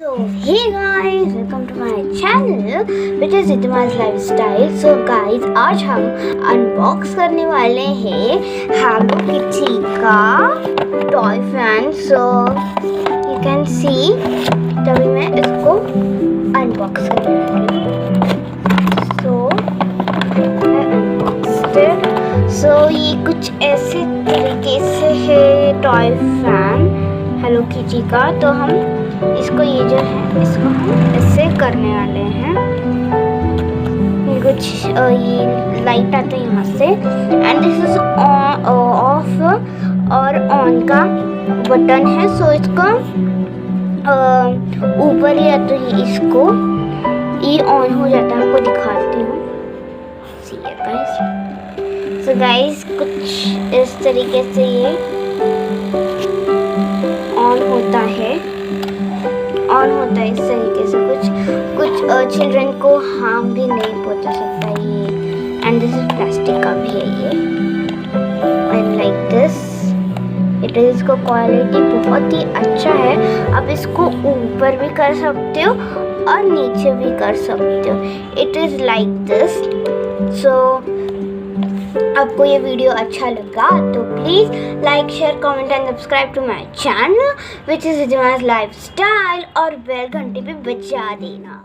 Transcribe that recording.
So hey guys, welcome to my channel which is Ridhima's Lifestyle. So guys, आज हम unbox करने वाले हैं Hello Kitty का toy fan. So you can see, तभी मैं इसको अनबॉक्स करने वाली हूँ. So I unboxed it. So ये कुछ ऐसे तरीके से है टॉय फैन हेलो किटी का. तो हम इसको ये जो है इसको हम ऐसे करने वाले हैं. ये कुछ ये लाइट आता है यहाँ से एंड दिस इज ऑफ और ऑन का बटन है. सो इसको ऊपर ही आता है, इसको ये ऑन हो जाता है. आपको दिखाती हूँ. See guys. सो गाइस कुछ इस तरीके से ये ऑन होता है इस तरीके से. कुछ चिल्ड्रन को हार्म भी नहीं पहुंचा सकता ये. एंड दिस इज प्लास्टिक का भी है ये. And like this it is. इसका क्वालिटी बहुत ही अच्छा है. आप इसको ऊपर भी कर सकते हो और नीचे भी कर सकते हो. It is like this. So आपको ये वीडियो अच्छा लगा तो please like share comment and subscribe to my channel which is Ridhima's lifestyle और बेल घंटे पे बजा देना.